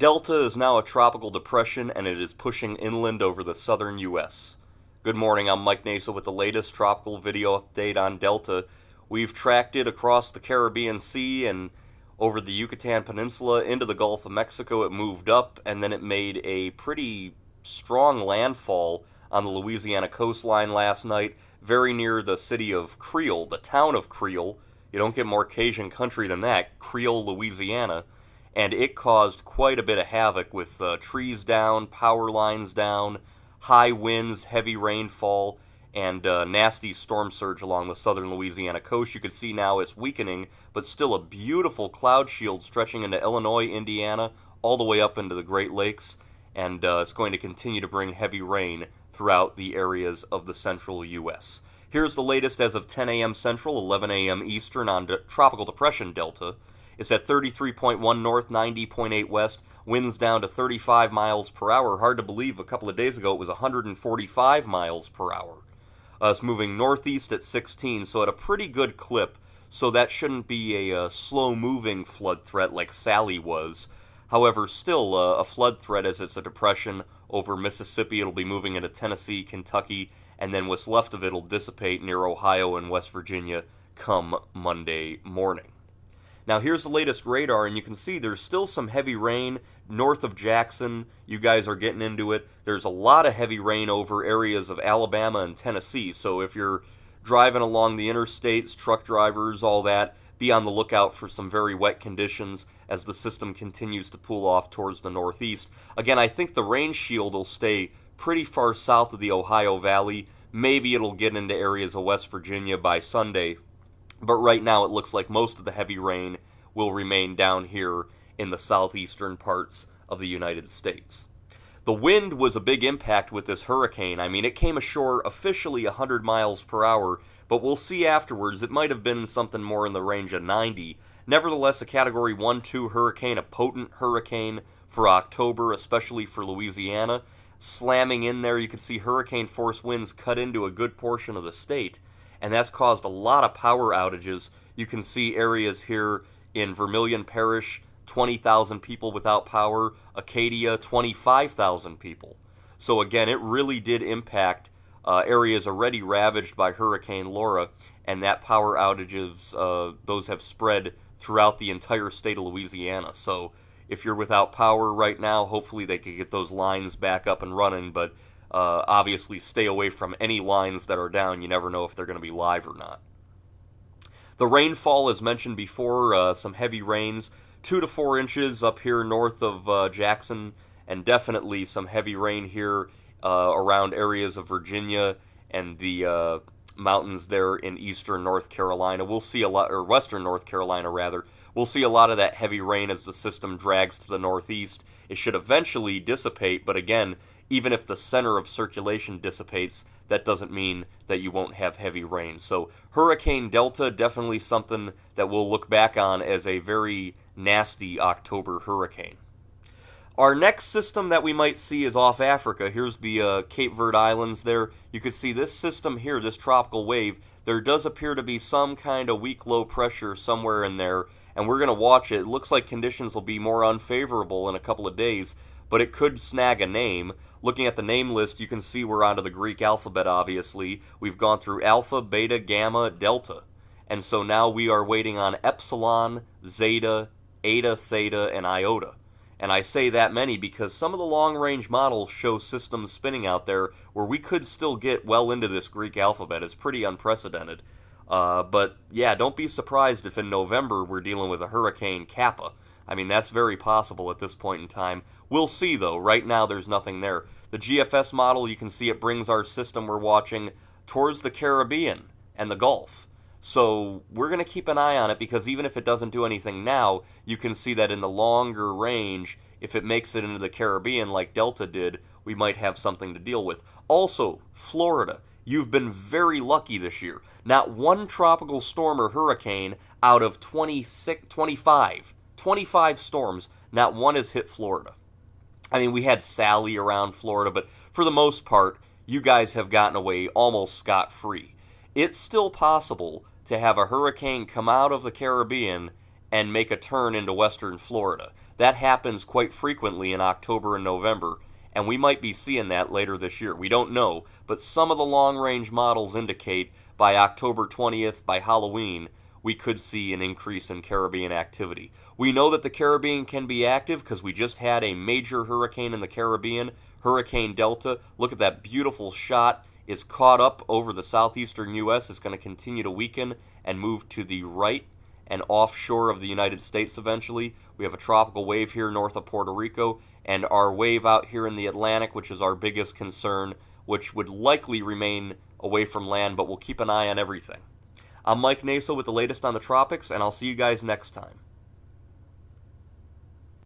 Delta is now a tropical depression and it is pushing inland over the southern U.S. Good morning, I'm Mike Nasa with the latest tropical video update on Delta. We've tracked it across the Caribbean Sea and over the Yucatan Peninsula into the Gulf of Mexico. It moved up and then it made a pretty strong landfall on the Louisiana coastline last night, very near the city of Creole, the town of Creole. You don't get more Cajun country than that, Creole, Louisiana. And it caused quite a bit of havoc with trees down, power lines down, high winds, heavy rainfall, and nasty storm surge along the southern Louisiana coast. You can see now it's weakening, but still a beautiful cloud shield stretching into Illinois, Indiana, all the way up into the Great Lakes, and it's going to continue to bring heavy rain throughout the areas of the central U.S. Here's the latest as of 10 a.m. Central, 11 a.m. Eastern on Tropical Depression Delta. It's at 33.1 north, 90.8 west, winds down to 35 miles per hour. Hard to believe a couple of days ago it was 145 miles per hour. It's moving northeast at 16, so at a pretty good clip, so that shouldn't be a slow-moving flood threat like Sally was. However, still a flood threat as it's a depression over Mississippi. It'll be moving into Tennessee, Kentucky, and then what's left of it will dissipate near Ohio and West Virginia come Monday morning. Now here's the latest radar, and you can see there's still some heavy rain north of Jackson. You guys are getting into it. There's a lot of heavy rain over areas of Alabama and Tennessee, so if you're driving along the interstates, truck drivers, all that, be on the lookout for some very wet conditions as the system continues to pull off towards the northeast. Again, I think the rain shield will stay pretty far south of the Ohio Valley. Maybe it'll get into areas of West Virginia by Sunday, but right now it looks like most of the heavy rain will remain down here in the southeastern parts of the United States. The wind was a big impact with this hurricane. I mean, it came ashore officially 100 miles per hour, but we'll see afterwards. It might have been something more in the range of 90. Nevertheless, a Category 1-2 hurricane, a potent hurricane for October, especially for Louisiana. Slamming in there, you can see hurricane force winds cut into a good portion of the state, and that's caused a lot of power outages. You can see areas here in Vermilion Parish, 20,000 people without power. Acadia, 25,000 people. So again, it really did impact areas already ravaged by Hurricane Laura, and that power outages, those have spread throughout the entire state of Louisiana. So if you're without power right now, hopefully they can get those lines back up and running, but obviously stay away from any lines that are down. You never know if they're going to be live or not. The rainfall, as mentioned before, some heavy rains, 2 to 4 inches up here north of Jackson, and definitely some heavy rain here around areas of Virginia and the mountains there in eastern North Carolina. We'll see a lot, or western North Carolina rather. We'll see a lot of that heavy rain as the system drags to the northeast. It should eventually dissipate, but again, even if the center of circulation dissipates, that doesn't mean that you won't have heavy rain. So Hurricane Delta, definitely something that we'll look back on as a very nasty October hurricane. Our next system that we might see is off Africa. Here's the Cape Verde Islands there. You can see this system here, this tropical wave. There does appear to be some kind of weak low pressure somewhere in there, and we're going to watch it. It looks like conditions will be more unfavorable in a couple of days, but it could snag a name. Looking at the name list, you can see we're onto the Greek alphabet, obviously. We've gone through Alpha, Beta, Gamma, Delta. And so now we are waiting on Epsilon, Zeta, Eta, Theta, and Iota. And I say that many because some of the long-range models show systems spinning out there where we could still get well into this Greek alphabet. It's pretty unprecedented. But yeah, don't be surprised if in November we're dealing with a Hurricane Kappa. I mean, that's very possible at this point in time. We'll see, though. Right now, there's nothing there. The GFS model, you can see it brings our system we're watching towards the Caribbean and the Gulf. So we're going to keep an eye on it because even if it doesn't do anything now, you can see that in the longer range, if it makes it into the Caribbean like Delta did, we might have something to deal with. Also, Florida. You've been very lucky this year. Not one tropical storm or hurricane out of 25 storms, not one has hit Florida. I mean, we had Sally around Florida, but for the most part, you guys have gotten away almost scot-free. It's still possible to have a hurricane come out of the Caribbean and make a turn into western Florida. That happens quite frequently in October and November, and we might be seeing that later this year. We don't know, but some of the long-range models indicate by October 20th, by Halloween, we could see an increase in Caribbean activity. We know that the Caribbean can be active because we just had a major hurricane in the Caribbean, Hurricane Delta. Look at that beautiful shot. It's caught up over the southeastern U.S. It's going to continue to weaken and move to the right and offshore of the United States eventually. We have a tropical wave here north of Puerto Rico, and our wave out here in the Atlantic, which is our biggest concern, which would likely remain away from land, but we'll keep an eye on everything. I'm Mike Naso with the latest on the tropics, and I'll see you guys next time.